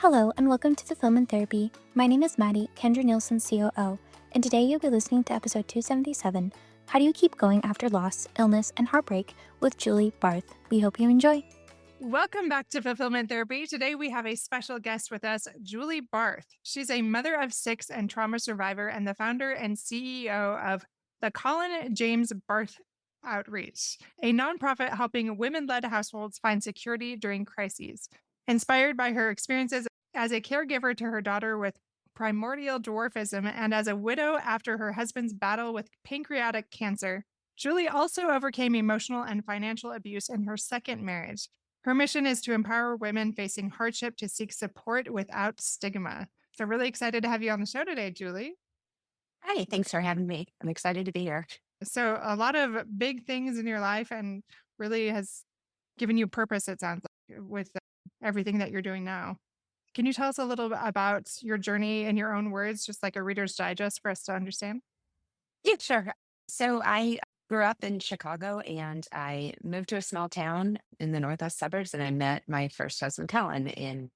Hello, and welcome to Fulfillment Therapy. My name is Maddie, Kendra Nielsen's COO, and today you'll be listening to episode 277, How Do You Keep Going After Loss, Illness, and Heartbreak with Julie Barth. We hope you enjoy. Welcome back to Fulfillment Therapy. Today we have a special guest with us, Julie Barth. She's a mother of 6 and trauma survivor and the founder and CEO of the Colin James Barth Outreach, a nonprofit helping women-led households find security during crises. Inspired by her experiences as a caregiver to her daughter with primordial dwarfism and as a widow after her husband's battle with pancreatic cancer, Julie also overcame emotional and financial abuse in her second marriage. Her mission is to empower women facing hardship to seek support without stigma. So, really excited to have you on the show today, Julie. Hi, thanks for having me. I'm excited to be here. So, a lot of big things in your life and really has given you purpose, it sounds like, with everything that you're doing now. Can you tell us a little bit about your journey in your own words, just like a reader's digest for us to understand? Yeah, sure. So I grew up in Chicago and I moved to a small town in the northwest suburbs and I met my first husband, Colin, in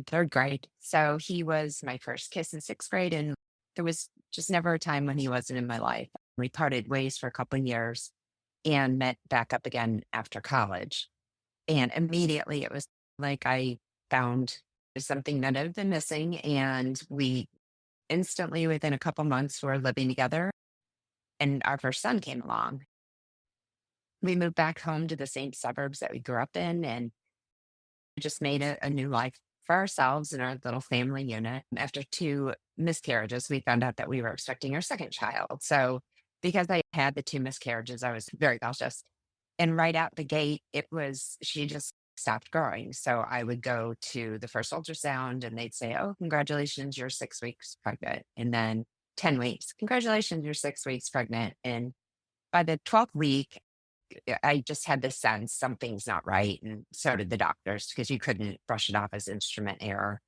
third grade. So he was my first kiss in sixth grade. And there was just never a time when he wasn't in my life. We parted ways for a couple of years and met back up again after college. And immediately it was like I found something that I've been missing. And we instantly, within a couple months, were living together and our first son came along. We moved back home to the same suburbs that we grew up in and just made a new life for ourselves and our little family unit. After two miscarriages, we found out that we were expecting our second child. So, because I had the two miscarriages, I was very cautious. And right out the gate, she just stopped growing. So, I would go to the first ultrasound and they'd say, "Oh, congratulations, you're 6 weeks pregnant." And then 10 weeks, "Congratulations, you're 6 weeks pregnant." And by the 12th week, I just had this sense something's not right. And so did the doctors because you couldn't brush it off as instrument error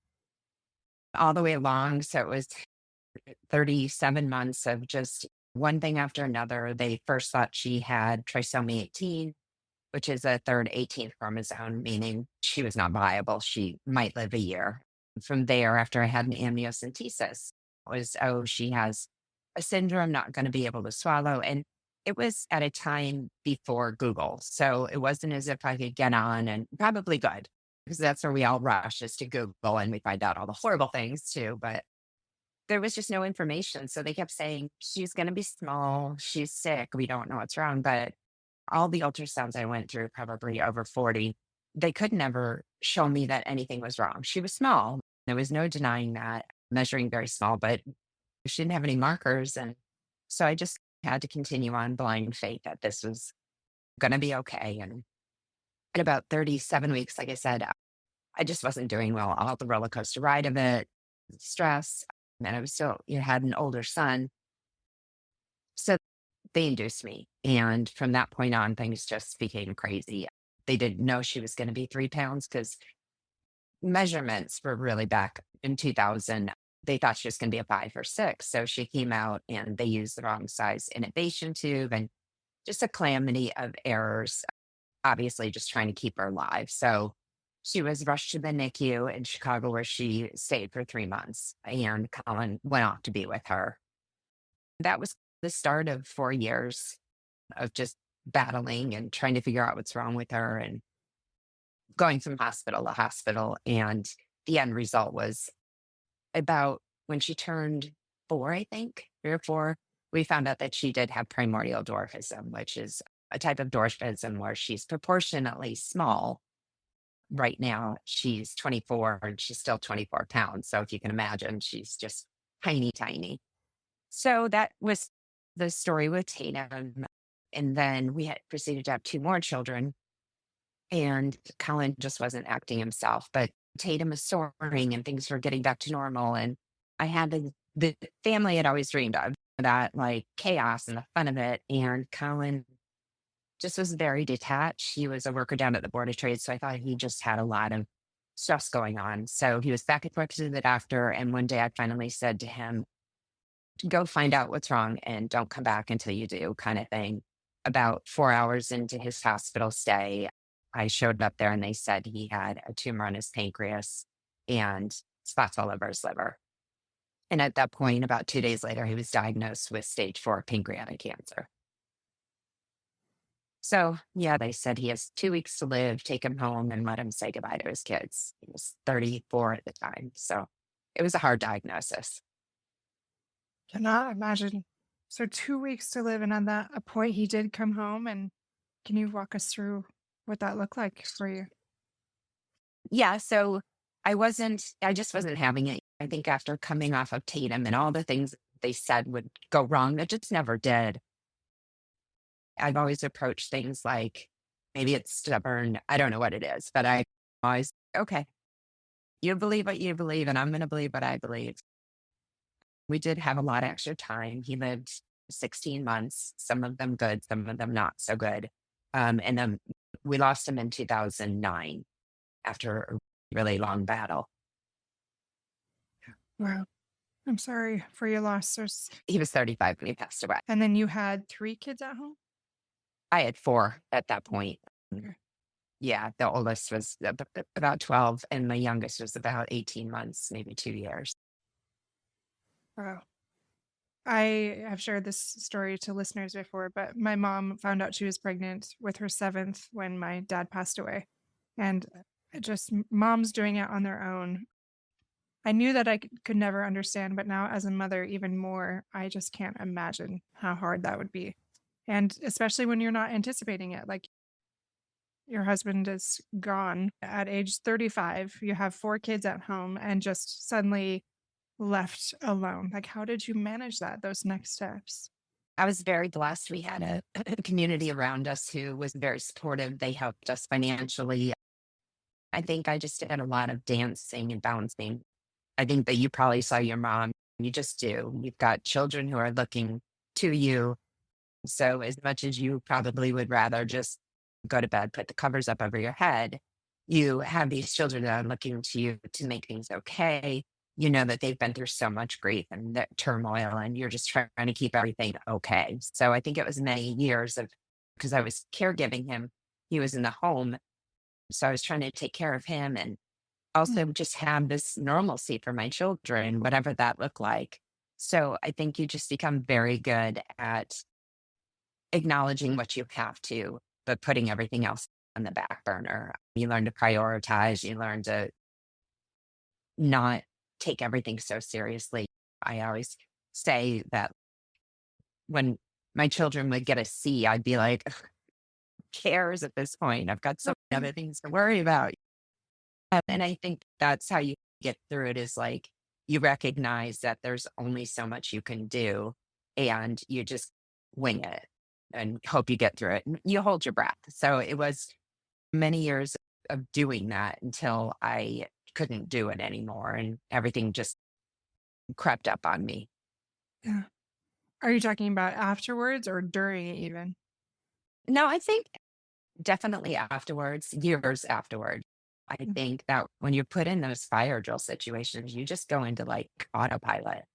all the way along. So it was 37 months of just one thing after another. They first thought she had trisomy 18, which is a third 18th chromosome, meaning she was not viable. She might live a year. From there, after I had an amniocentesis, was, oh, she has a syndrome, not going to be able to swallow. And it was at a time before Google. So it wasn't as if I could get on and probably good, because that's where we all rush is to Google and we find out all the horrible things too. But there was just no information. So they kept saying, she's going to be small. She's sick. We don't know what's wrong. But all the ultrasounds I went through, probably over 40, they could never show me that anything was wrong. She was small. There was no denying that, measuring very small, but she didn't have any markers. And so I just had to continue on blind faith that this was going to be okay. And at about 37 weeks, like I said, I just wasn't doing well. All the roller coaster ride of it, stress, and I was still, had an older son. So they induced me. And from that point on, things just became crazy. They didn't know she was going to be 3 pounds because measurements were really back in 2000. They thought she was going to be a 5 or 6. So she came out and they used the wrong size intubation tube and just a calamity of errors, obviously just trying to keep her alive. So she was rushed to the NICU in Chicago where she stayed for 3 months and Colin went off to be with her. That was the start of 4 years of just battling and trying to figure out what's wrong with her and going from hospital to hospital. And the end result was about when she turned 4, I think, 3 or 4, we found out that she did have primordial dwarfism, which is a type of dwarfism where she's proportionately small. Right now, she's 24 and she's still 24 pounds. So if you can imagine, she's just tiny, tiny. So that was the story with Tatum. And then we had proceeded to have two more children, and Colin just wasn't acting himself. But Tatum was soaring and things were getting back to normal. And I had the family I'd always dreamed of, that like chaos and the fun of it. And Colin just was very detached. He was a worker down at the Board of Trade. So I thought he just had a lot of stress going on. So he was back and forth to the doctor. And one day I finally said to him, go find out what's wrong and don't come back until you do, kind of thing. About 4 hours into his hospital stay, I showed up there and they said he had a tumor on his pancreas and spots all over his liver. And at that point, about 2 days later, he was diagnosed with stage 4 pancreatic cancer. So, yeah, they said he has 2 weeks to live, take him home and let him say goodbye to his kids. He was 34 at the time. So it was a hard diagnosis. Cannot imagine. So 2 weeks to live, and on that a point he did come home. And can you walk us through what that looked like for you? Yeah. So I just wasn't having it. I think after coming off of Tatum and all the things they said would go wrong, that just never did. I've always approached things like maybe it's stubborn. I don't know what it is, but I always, okay, you believe what you believe, and I'm going to believe what I believe. We did have a lot of extra time. He lived 16 months, some of them good, some of them not so good. And then we lost him in 2009 after a really long battle. Wow. I'm sorry for your loss. He was 35 when he passed away. And then you had 3 kids at home? I had four at that point. Okay. Yeah, the oldest was about 12, and the youngest was about 18 months, maybe 2 years. Wow. I have shared this story to listeners before, but my mom found out she was pregnant with her seventh when my dad passed away. And just moms doing it on their own. I knew that I could never understand, but now as a mother, even more, I just can't imagine how hard that would be. And especially when you're not anticipating it. Like your husband is gone at age 35, you have 4 kids at home, and just suddenly left alone. Like, how did you manage that, those next steps? I was very blessed. We had a community around us who was very supportive. They helped us financially. I think I just did a lot of dancing and bouncing. I think that you probably saw your mom. You just do. You've got children who are looking to you. So, as much as you probably would rather just go to bed, put the covers up over your head, you have these children that are looking to you to make things okay. You know that they've been through so much grief and that turmoil, and you're just trying to keep everything okay. So, I think it was many years of because I was caregiving him, he was in the home. So, I was trying to take care of him and Mm. also just have this normalcy for my children, whatever that looked like. So, I think you just become very good at acknowledging what you have to, but putting everything else on the back burner. You learn to prioritize, you learn to not take everything so seriously. I always say that when my children would get a C, I'd be like, "Ugh, who cares at this point? I've got so many other things to worry about." And I think that's how you get through it is like you recognize that there's only so much you can do and you just wing it and hope you get through it. And you hold your breath. So it was many years of doing that until I couldn't do it anymore and everything just crept up on me. Yeah. Are you talking about afterwards or during it even? No, I think definitely afterwards, years afterward. I Mm. think that when you're put in those fire drill situations, you just go into like autopilot.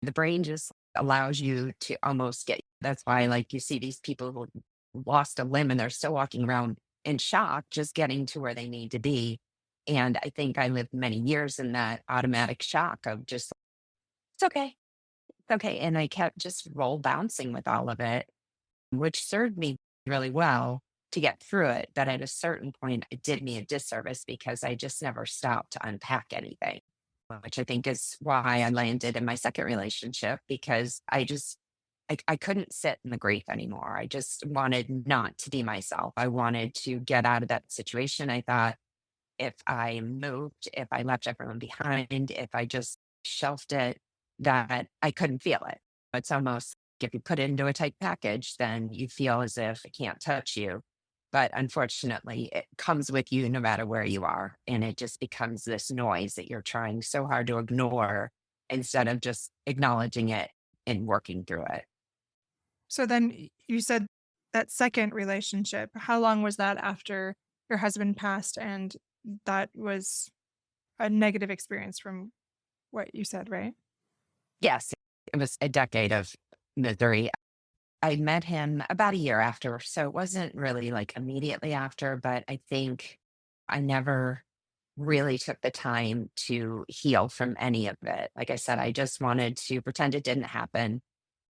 The brain just allows you to almost get that's why, like, you see these people who lost a limb and they're still walking around in shock, just getting to where they need to be. And I think I lived many years in that automatic shock of just, it's okay. It's okay. And I kept just roll bouncing with all of it, which served me really well to get through it. But at a certain point, it did me a disservice because I just never stopped to unpack anything, which I think is why I landed in my second relationship because I couldn't sit in the grief anymore. I just wanted not to be myself. I wanted to get out of that situation. I thought if I moved, if I left everyone behind, if I just shelved it, that I couldn't feel it. It's almost like if you put it into a tight package, then you feel as if it can't touch you. But unfortunately, it comes with you no matter where you are. And it just becomes this noise that you're trying so hard to ignore instead of just acknowledging it and working through it. So then you said that second relationship, how long was that after your husband passed? And that was a negative experience from what you said, right? Yes, it was a decade of misery. I met him about a year after, so it wasn't really like immediately after, but I think I never really took the time to heal from any of it. Like I said, I just wanted to pretend it didn't happen.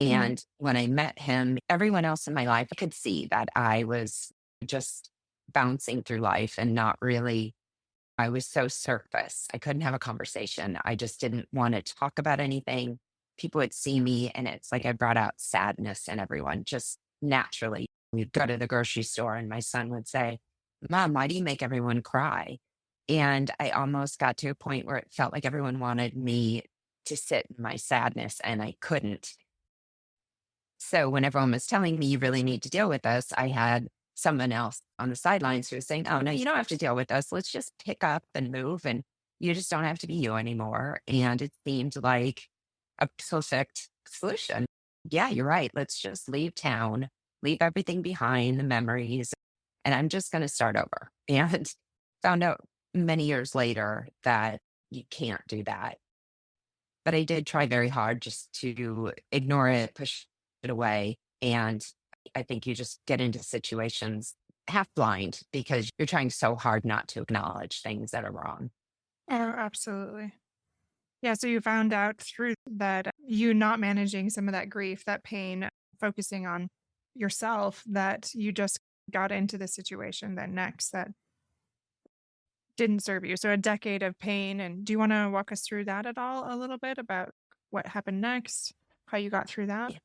Mm. And when I met him, everyone else in my life could see that I was just bouncing through life and not really, I was so surface. I couldn't have a conversation. I just didn't want to talk about anything. People would see me, and it's like I brought out sadness in everyone just naturally. We'd go to the grocery store, and my son would say, "Mom, why do you make everyone cry?" And I almost got to a point where it felt like everyone wanted me to sit in my sadness, and I couldn't. So when everyone was telling me, "You really need to deal with this," I had someone else on the sidelines who was saying, "Oh, no, you don't have to deal with us. Let's just pick up and move, and you just don't have to be you anymore." And it seemed like a perfect solution. Yeah, you're right. Let's just leave town, leave everything behind, the memories, and I'm just going to start over. And found out many years later that you can't do that. But I did try very hard just to ignore it, push it away. And I think you just get into situations half blind because you're trying so hard not to acknowledge things that are wrong. Oh, absolutely. Yeah, so you found out through that you not managing some of that grief, that pain, focusing on yourself, that you just got into the situation that next that didn't serve you. So a decade of pain. And do you want to walk us through that at all a little bit about what happened next, how you got through that? Yeah.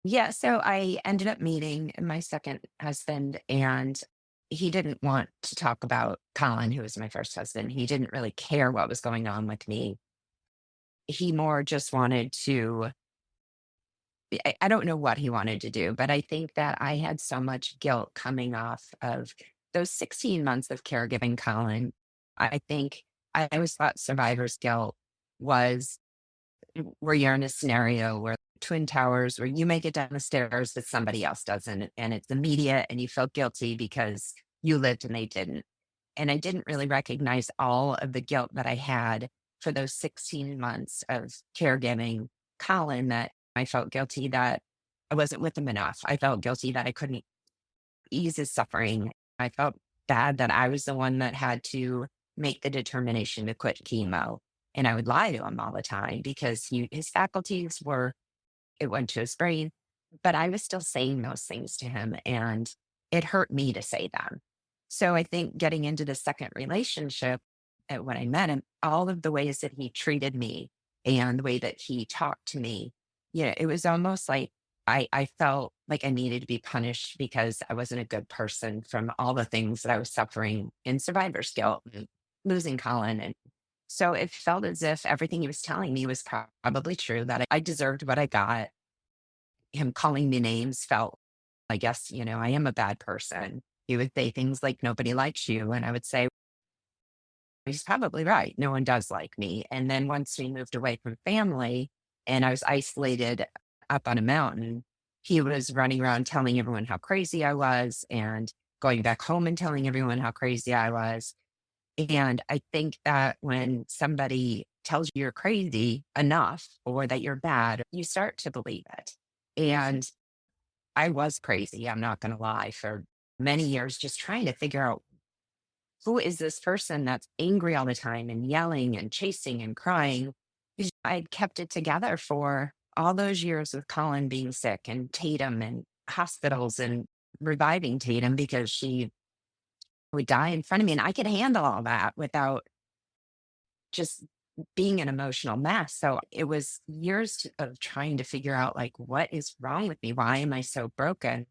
Yeah. So I ended up meeting my second husband, and he didn't want to talk about Colin, who was my first husband. He didn't really care what was going on with me. He more just wanted to I don't know what he wanted to do, but I think that I had so much guilt coming off of those 16 months of caregiving Colin. I think I always thought survivor's guilt was where you're in a scenario where twin towers, where you make it down the stairs, but somebody else doesn't. And it's immediate and you feel guilty because you lived and they didn't. And I didn't really recognize all of the guilt that I had for those 16 months of caregiving Colin, that I felt guilty that I wasn't with him enough. I felt guilty that I couldn't ease his suffering. I felt bad that I was the one that had to make the determination to quit chemo. And I would lie to him all the time because his faculties were, it went to his brain, but I was still saying those things to him, and it hurt me to say them. So I think getting into the second relationship, when I met him, all of the ways that he treated me and the way that he talked to me, it was almost like I felt like I needed to be punished because I wasn't a good person from all the things that I was suffering in survivor's guilt and losing Colin. And so it felt as if everything he was telling me was probably true, that I deserved what I got. Him calling me names felt, I guess, I am a bad person. He would say things like, "Nobody likes you." And I would say, "He's probably right. No one does like me." And then once we moved away from family and I was isolated up on a mountain, he was running around telling everyone how crazy I was and going back home and telling everyone how crazy I was. And I think that when somebody tells you you're crazy enough or that you're bad, you start to believe it. And I was crazy, I'm not going to lie, for many years, just trying to figure out who is this person that's angry all the time and yelling and chasing and crying. Because I'd kept it together for all those years with Colin being sick and Tatum and hospitals and reviving Tatum because she would die in front of me. And I could handle all that without just being an emotional mess. So it was years of trying to figure out, like, what is wrong with me? Why am I so broken?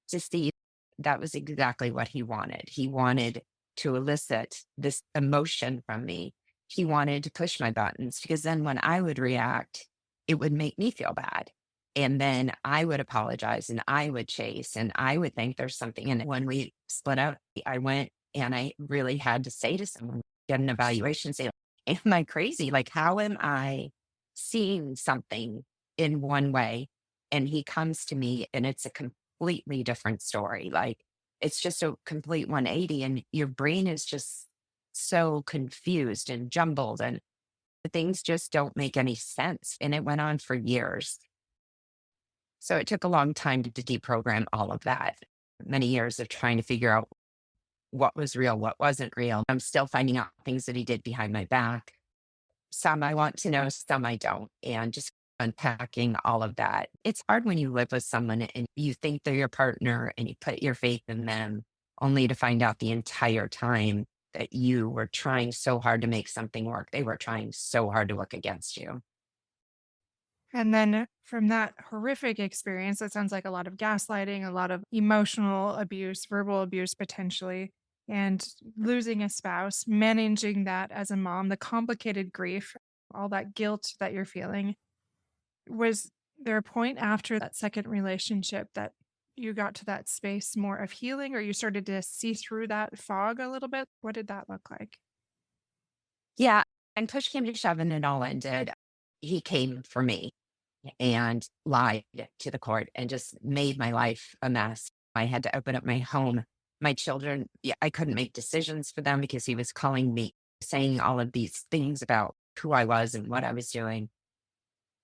To see that was exactly what he wanted. He wanted to elicit this emotion from me. He wanted to push my buttons because then when I would react, it would make me feel bad. And then I would apologize and I would chase and I would think there's something. And when we split out, I went and I really had to say to someone, get an evaluation, say, am I crazy? Like, how am I seeing something in one way? And he comes to me and it's a completely different story. Like, it's just a complete 180, and your brain is just so confused and jumbled, and the things just don't make any sense. And it went on for years. So it took a long time to deprogram all of that. Many years of trying to figure out what was real, what wasn't real. I'm still finding out things that he did behind my back. Some I want to know, some I don't. And just unpacking all of that. It's hard when you live with someone and you think they're your partner and you put your faith in them, only to find out the entire time that you were trying so hard to make something work. They were trying so hard to work against you. And then from that horrific experience, that sounds like a lot of gaslighting, a lot of emotional abuse, verbal abuse potentially, and losing a spouse, managing that as a mom, the complicated grief, all that guilt that you're feeling. Was there a point after that second relationship that you got to that space more of healing or you started to see through that fog a little bit? What did that look like? Yeah. And push came to shove and it all ended. He came for me and lied to the court and just made my life a mess. I had to open up my home. My children, yeah, I couldn't make decisions for them because he was calling me, saying all of these things about who I was and what I was doing.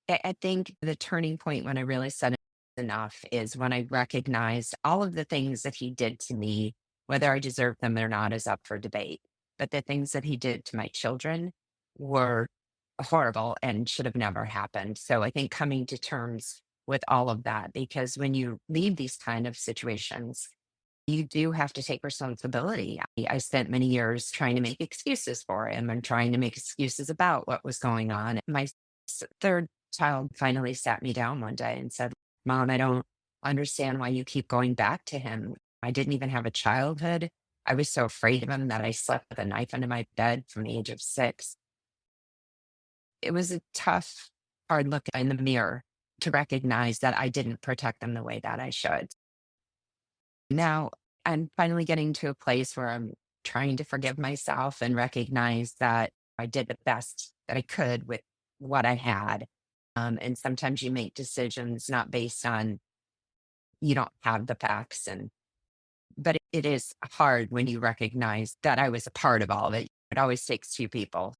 I think the turning point when I really said enough is when I recognized all of the things that he did to me, whether I deserved them or not, is up for debate. But the things that he did to my children were horrible and should have never happened. So I think coming to terms with all of that, because when you leave these kind of situations, you do have to take responsibility. I spent many years trying to make excuses for him and trying to make excuses about what was going on. My third child finally sat me down one day and said, Mom, I don't understand why you keep going back to him. I didn't even have a childhood. I was so afraid of him that I slept with a knife under my bed from the age of 6. It was a tough, hard look in the mirror to recognize that I didn't protect them the way that I should. Now I'm finally getting to a place where I'm trying to forgive myself and recognize that I did the best that I could with what I had. And sometimes you make decisions not based on you don't have the facts, and but it is hard when you recognize that I was a part of all of it. It always takes two people.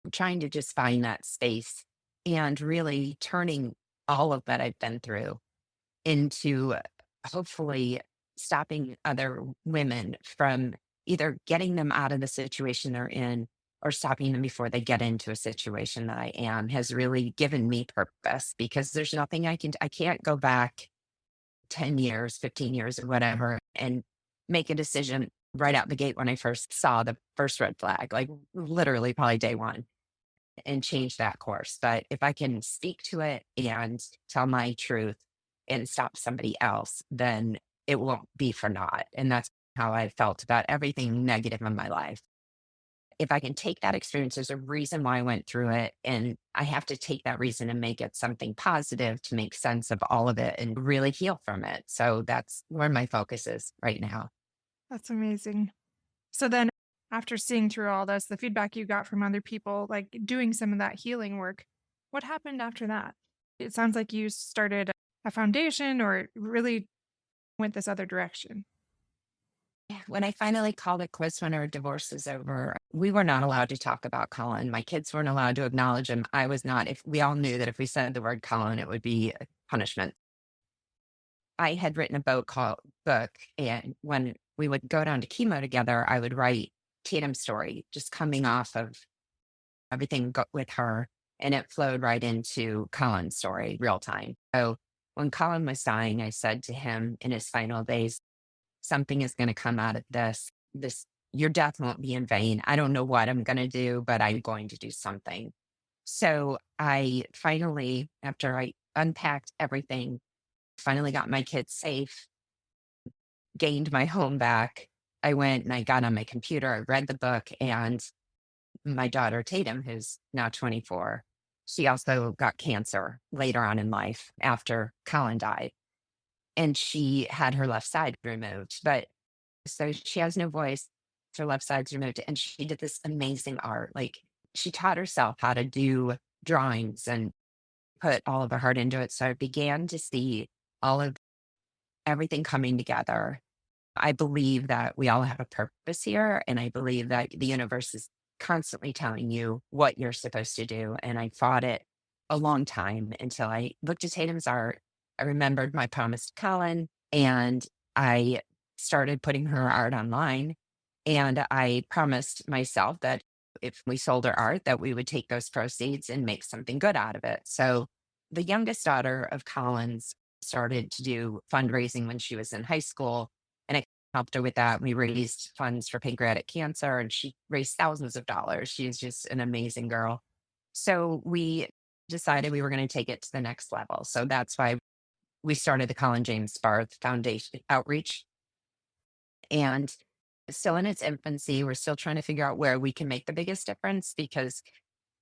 I'm trying to just find that space and really turning all of that I've been through into hopefully stopping other women from either getting them out of the situation they're in or stopping them before they get into a situation that I am has really given me purpose because there's nothing I can't go back 10 years, 15 years or whatever and make a decision right out the gate when I first saw the first red flag, like literally probably day one and change that course. But if I can speak to it and tell my truth and stop somebody else, then it won't be for naught. And that's how I felt about everything negative in my life. If I can take that experience, there's a reason why I went through it. And I have to take that reason and make it something positive to make sense of all of it and really heal from it. So that's where my focus is right now. That's amazing. So then after seeing through all this, the feedback you got from other people, like doing some of that healing work, what happened after that? It sounds like you started a foundation or really went this other direction. When I finally called it quits when our divorce was over, we were not allowed to talk about Colin. My kids weren't allowed to acknowledge him. I was not. If we all knew that if we said the word Colin, it would be a punishment. I had written a book, and when we would go down to chemo together, I would write Tatum's story, just coming off of with her, and it flowed right into Colin's story, real time. So when Colin was dying, I said to him in his final days, something is going to come out of this. Your death won't be in vain. I don't know what I'm going to do, but I'm going to do something. So I finally, after I unpacked everything, finally got my kids safe, gained my home back. I went and I got on my computer, I read the book, and my daughter Tatum, who's now 24, she also got cancer later on in life after Colin died. And she had her left side removed. But so she has no voice. Her left side's removed. And she did this amazing art. Like she taught herself how to do drawings and put all of her heart into it. So I began to see all of everything coming together. I believe that we all have a purpose here. And I believe that the universe is constantly telling you what you're supposed to do. And I fought it a long time until I looked at Tatum's art. I remembered my promise to Colin and I started putting her art online. And I promised myself that if we sold her art, that we would take those proceeds and make something good out of it. So the youngest daughter of Colin's started to do fundraising when she was in high school. And I helped her with that. We raised funds for pancreatic cancer and she raised thousands of dollars. She's just an amazing girl. So we decided we were going to take it to the next level. So that's why we started the Colin James Barth Foundation outreach. And still in its infancy, we're still trying to figure out where we can make the biggest difference because,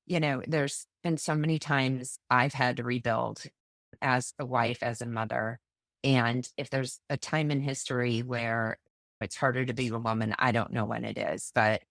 there's been so many times I've had to rebuild as a wife, as a mother. And if there's a time in history where it's harder to be a woman, I don't know when it is. But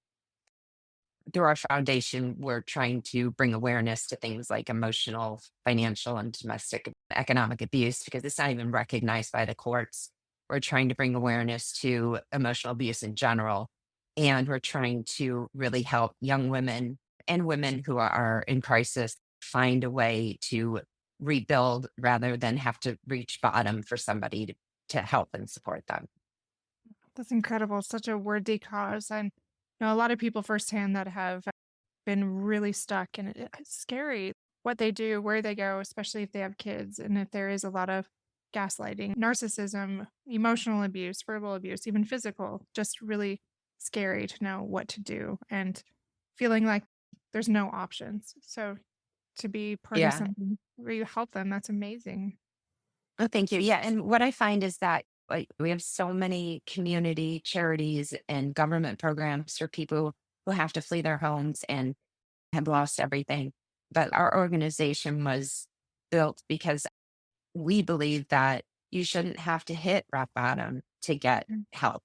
through our foundation, we're trying to bring awareness to things like emotional, financial, and domestic economic abuse because it's not even recognized by the courts. We're trying to bring awareness to emotional abuse in general. And we're trying to really help young women and women who are in crisis find a way to rebuild rather than have to reach bottom for somebody to help and support them. That's incredible. Such a worthy cause. And a lot of people firsthand that have been really stuck, and it's scary what they do, where they go, especially if they have kids, and if there is a lot of gaslighting, narcissism, emotional abuse, verbal abuse, even physical. Just really scary to know what to do and feeling like there's no options. So to be part of Yeah. something where you help them, that's amazing. Oh, thank you. Yeah, and what I find is that we have so many community charities and government programs for people who have to flee their homes and have lost everything. But our organization was built because we believe that you shouldn't have to hit rock bottom to get Mm. help.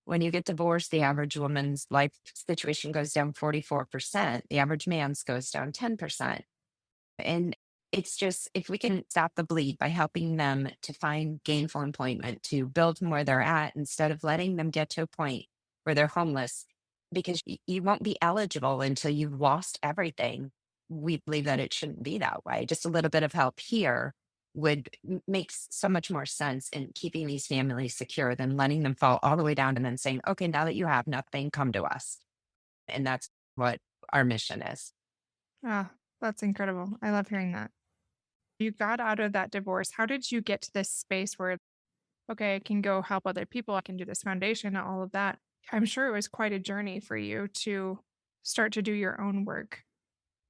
When you get divorced, the average woman's life situation goes down 44%. The average man's goes down 10%. And it's just if we can stop the bleed by helping them to find gainful employment, to build from where they're at instead of letting them get to a point where they're homeless, because you won't be eligible until you've lost everything. We believe that it shouldn't be that way. Just a little bit of help here would makes so much more sense in keeping these families secure than letting them fall all the way down and then saying, okay, now that you have nothing, come to us. And that's what our mission is. Ah, that's incredible. I love hearing that. You got out of that divorce. How did you get to this space where, okay, I can go help other people, I can do this foundation, all of that? I'm sure it was quite a journey for you to start to do your own work.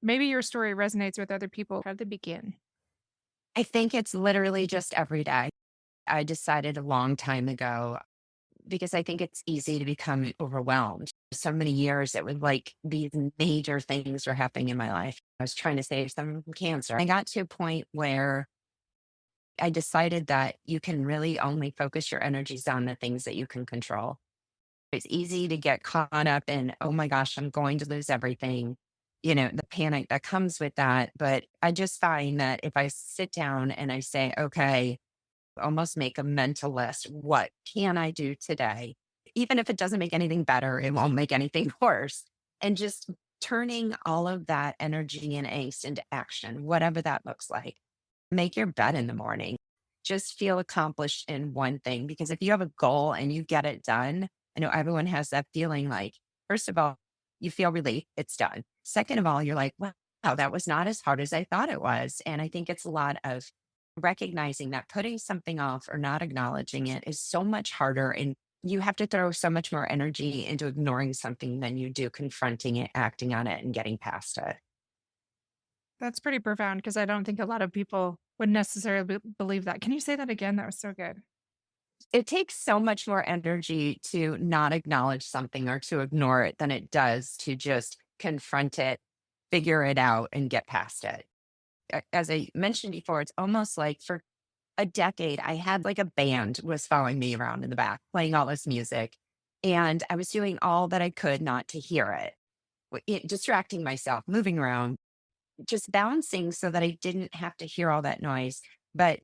Maybe your story resonates with other people. How did it begin? I think it's literally just every day. I decided a long time ago because I think it's easy to become overwhelmed. So many years it was like these major things were happening in my life. I was trying to save someone from cancer. I got to a point where I decided that you can really only focus your energies on the things that you can control. It's easy to get caught up in, oh my gosh, I'm going to lose everything, the panic that comes with that. But I just find that if I sit down and I say, okay, almost make a mental list. What can I do today? Even if it doesn't make anything better, it won't make anything worse. And just turning all of that energy and angst into action, whatever that looks like. Make your bed in the morning. Just feel accomplished in one thing. Because if you have a goal and you get it done, I know everyone has that feeling like, first of all, you feel relief, it's done. Second of all, you're like, wow, that was not as hard as I thought it was. And I think it's a lot of recognizing that putting something off or not acknowledging it is so much harder. And you have to throw so much more energy into ignoring something than you do confronting it, acting on it, and getting past it. That's pretty profound because I don't think a lot of people would necessarily believe that. Can you say that again? That was so good. It takes so much more energy to not acknowledge something or to ignore it than it does to just confront it, figure it out, and get past it. As I mentioned before, it's almost like for a decade, I had like a band was following me around in the back, playing all this music. And I was doing all that I could not to hear it, distracting myself, moving around, just balancing so that I didn't have to hear all that noise. But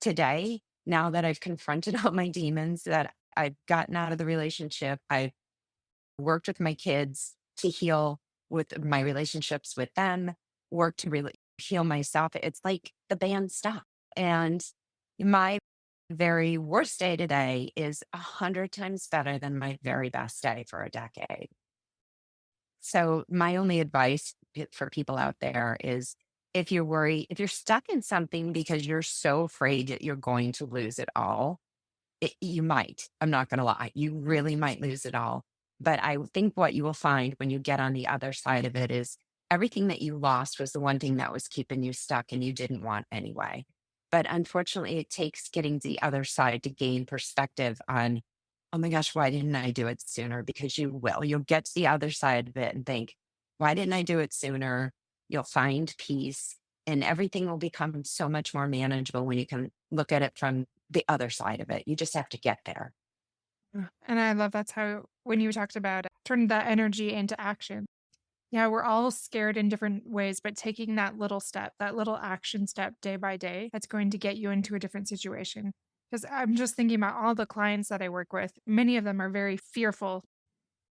today, now that I've confronted all my demons, that I've gotten out of the relationship, I've worked with my kids to heal with my relationships with them, work to really heal myself. It's like the band stopped. And my very worst day today is 100 times better than my very best day for a decade. So my only advice for people out there is if you're stuck in something because you're so afraid that you're going to lose it all, you might. I'm not going to lie. You really might lose it all. But I think what you will find when you get on the other side of it is everything that you lost was the one thing that was keeping you stuck and you didn't want anyway. But unfortunately, it takes getting to the other side to gain perspective on, oh my gosh, why didn't I do it sooner? Because you will. You'll get to the other side of it and think, why didn't I do it sooner? You'll find peace and everything will become so much more manageable when you can look at it from the other side of it. You just have to get there. And I love that's how when you talked about turning that energy into action. Yeah, we're all scared in different ways, but taking that little step, that little action step day by day, that's going to get you into a different situation. Because I'm just thinking about all the clients that I work with. Many of them are very fearful.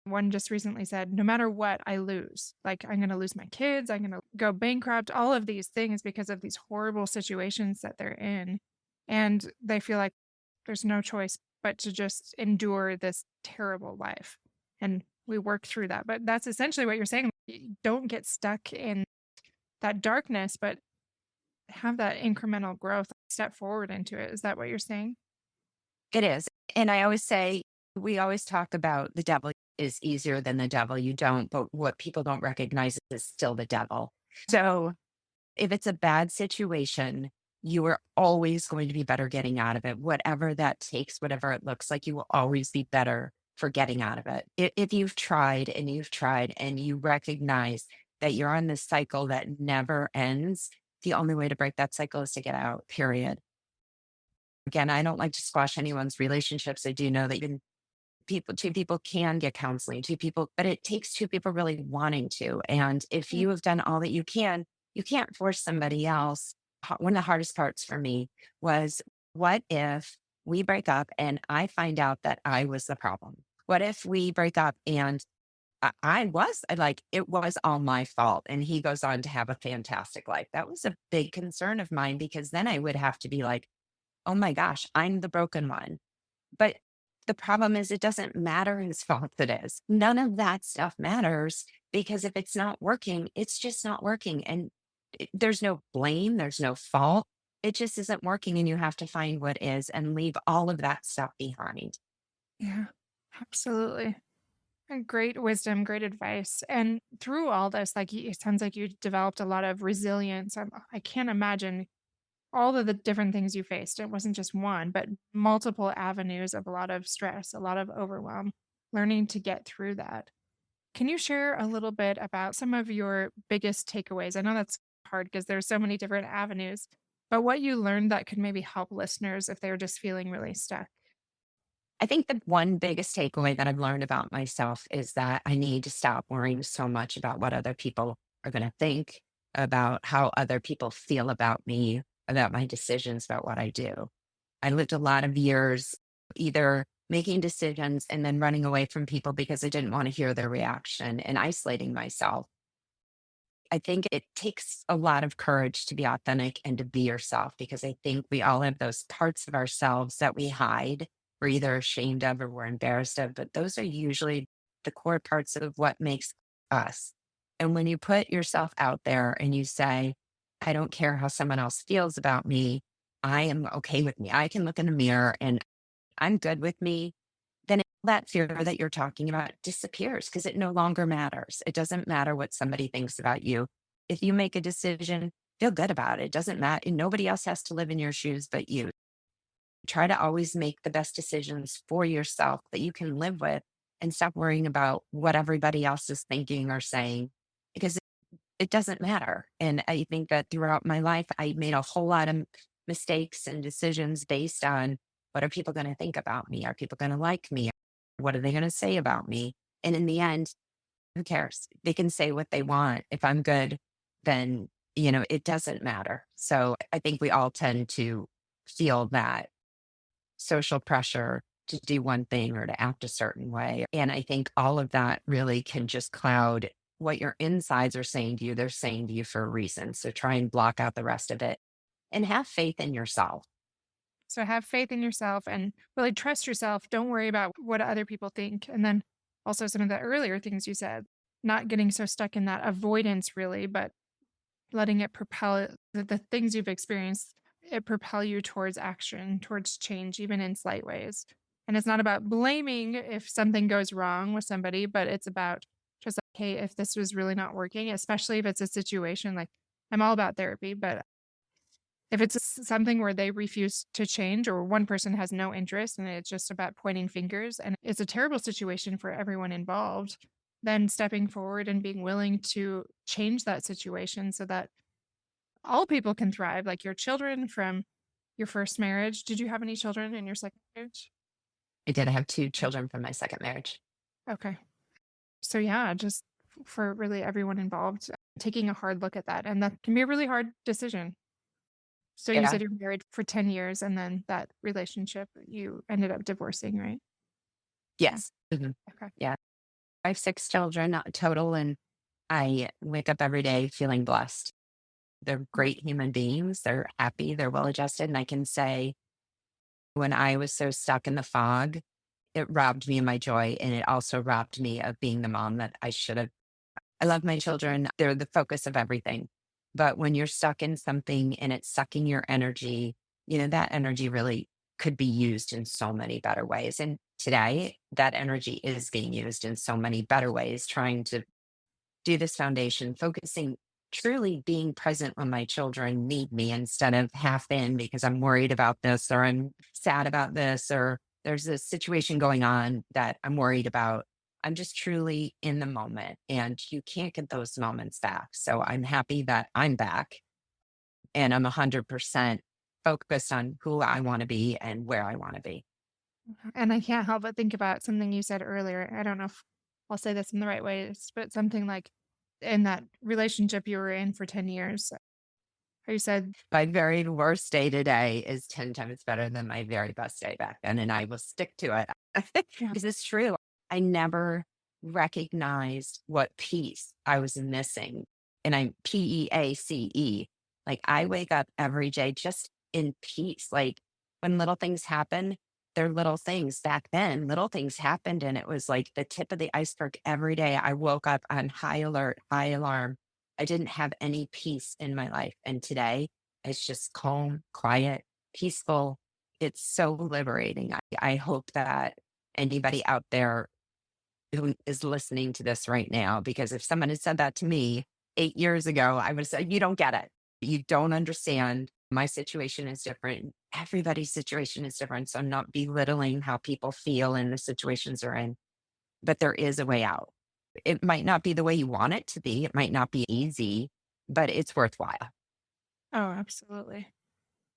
One just recently said, no matter what, I lose. Like, I'm going to lose my kids. I'm going to go bankrupt, all of these things because of these horrible situations that they're in. And they feel like there's no choice but to just endure this terrible life. And we work through that. But that's essentially what you're saying. Don't get stuck in that darkness, but have that incremental growth, step forward into it. Is that what you're saying? It is. And I always say, we always talk about the devil is easier than the devil. You don't, but what people don't recognize is still the devil. So if it's a bad situation, you are always going to be better getting out of it. Whatever that takes, whatever it looks like, you will always be better for getting out of it. If you've tried and you've tried and you recognize that you're on this cycle that never ends, the only way to break that cycle is to get out, period. Again, I don't like to squash anyone's relationships. I do know that two people can get counseling, two people, but it takes two people really wanting to. And if Mm. you have done all that you can't force somebody else. One of the hardest parts for me was, what if we break up and I find out that I was the problem? What if we break up and it was all my fault and he goes on to have a fantastic life? That was a big concern of mine because then I would have to be like, oh my gosh, I'm the broken one. But the problem is it doesn't matter whose fault it is. None of that stuff matters because if it's not working, it's just not working. And there's no blame, there's no fault. It just isn't working. And you have to find what is and leave all of that stuff behind. Yeah, absolutely. And great wisdom, great advice. And through all this, it sounds like you developed a lot of resilience. I can't imagine all of the different things you faced. It wasn't just one, but multiple avenues of a lot of stress, a lot of overwhelm, learning to get through that. Can you share a little bit about some of your biggest takeaways? I know that's hard because there's so many different avenues, but what you learned that could maybe help listeners if they're just feeling really stuck. I think the one biggest takeaway that I've learned about myself is that I need to stop worrying so much about what other people are going to think, about how other people feel about me, about my decisions, about what I do. I lived a lot of years either making decisions and then running away from people because I didn't want to hear their reaction and isolating myself. I think it takes a lot of courage to be authentic and to be yourself because I think we all have those parts of ourselves that we hide. We're either ashamed of or we're embarrassed of, but those are usually the core parts of what makes us. And when you put yourself out there and you say, I don't care how someone else feels about me, I am okay with me. I can look in the mirror and I'm good with me, then that fear that you're talking about disappears because it no longer matters. It doesn't matter what somebody thinks about you. If you make a decision, feel good about it. It doesn't matter. Nobody else has to live in your shoes but you. Try to always make the best decisions for yourself that you can live with and stop worrying about what everybody else is thinking or saying because it doesn't matter. And I think that throughout my life, I made a whole lot of mistakes and decisions based on what are people going to think about me? Are people going to like me? What are they going to say about me? And in the end, who cares? They can say what they want. If I'm good, then, it doesn't matter. So I think we all tend to feel that social pressure to do one thing or to act a certain way. And I think all of that really can just cloud what your insides are saying to you. They're saying to you for a reason. So try and block out the rest of it and have faith in yourself. So have faith in yourself and really trust yourself. Don't worry about what other people think. And then also some of the earlier things you said, not getting so stuck in that avoidance really, but letting it propel the things you've experienced, it propel you towards action, towards change, even in slight ways. And it's not about blaming if something goes wrong with somebody, but it's about just like, hey, if this was really not working, especially if it's a situation like I'm all about therapy, but if it's something where they refuse to change or one person has no interest and it's just about pointing fingers and it's a terrible situation for everyone involved, then stepping forward and being willing to change that situation so that all people can thrive, like your children from your first marriage. Did you have any children in your second marriage? I did have 2 children from my second marriage. Okay. So, yeah, just for really everyone involved, taking a hard look at that. And that can be a really hard decision. So, you Yeah. said you're married for 10 years and then that relationship you ended up divorcing, right? Yeah. Yes. Mhm. Okay. Yeah. I have 6 children total, and I wake up every day feeling blessed. They're great human beings. They're happy. They're well adjusted. And I can say, when I was so stuck in the fog, it robbed me of my joy. And it also robbed me of being the mom that I should have. I love my children. They're the focus of everything. But when you're stuck in something and it's sucking your energy, that energy really could be used in so many better ways. And today, that energy is being used in so many better ways, trying to do this foundation, focusing truly being present when my children need me instead of half in because I'm worried about this or I'm sad about this or there's a situation going on that I'm worried about. I'm just truly in the moment and you can't get those moments back. So I'm happy that I'm back and I'm 100% focused on who I want to be and where I want to be. And I can't help but think about something you said earlier. I don't know if I'll say this in the right way, but something like in that relationship you were in for 10 years, you said, My very worst day today is 10 times better than my very best day back then, and I will stick to it. yeah, Because it's true. I never recognized what piece I was missing, and I'm PEACE. Like, I wake up every day just in peace. Like, when little things happen, they're little things. Back then, little things happened, and it was like the tip of the iceberg every day. I woke up on high alert, high alarm. I didn't have any peace in my life. And today it's just calm, quiet, peaceful. It's so liberating. I hope that anybody out there who is listening to this right now, because if someone had said that to me 8 years ago, I would have said, you don't get it. You don't understand. My situation is different. Everybody's situation is different. So I'm not belittling how people feel in the situations they're in, but there is a way out. It might not be the way you want it to be. It might not be easy, but it's worthwhile. oh, absolutely.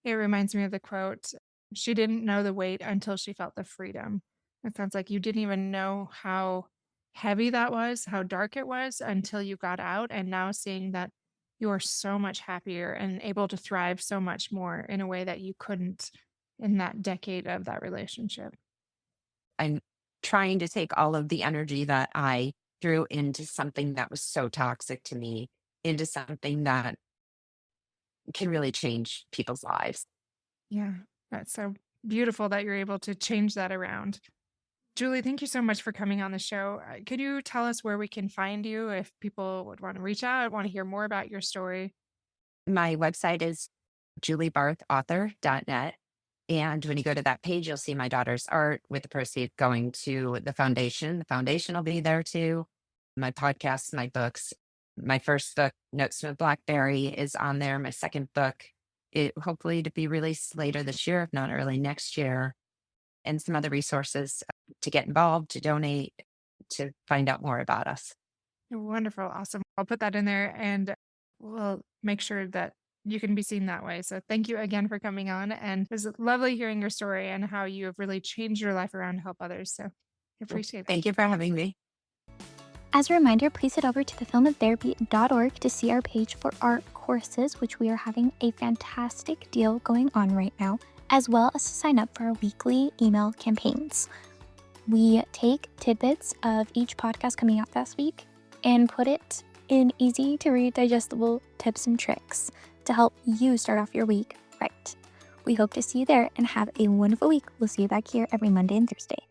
It reminds me of the quote, she didn't know the weight until she felt the freedom. It sounds like you didn't even know how heavy that was, how dark it was until you got out. And now seeing that you are so much happier and able to thrive so much more in a way that you couldn't in that decade of that relationship. I'm trying to take all of the energy that I threw into something that was so toxic to me into something that can really change people's lives. Yeah, that's so beautiful that you're able to change that around. Julie, thank you so much for coming on the show. Could you tell us where we can find you if people would want to reach out, want to hear more about your story? My website is juliebarthauthor.net. And when you go to that page, you'll see my daughter's art with the proceeds going to the foundation. The foundation will be there too. My podcasts, my books. My first book, Notes from a Blackberry, is on there. My second book, it hopefully to be released later this year, if not early next year. And some other resources to get involved, to donate, to find out more about us. Wonderful. Awesome. I'll put that in there and we'll make sure that you can be seen that way. So thank you again for coming on. And it was lovely hearing your story and how you have really changed your life around to help others. So I appreciate that. Thank you for having me. As a reminder, please head over to thefilmofTherapy.org to see our page for our courses, which we are having a fantastic deal going on right now, as well as to sign up for our weekly email campaigns. We take tidbits of each podcast coming out this week and put it in easy to read, digestible tips and tricks to help you start off your week right. We hope to see you there and have a wonderful week. We'll see you back here every Monday and Thursday.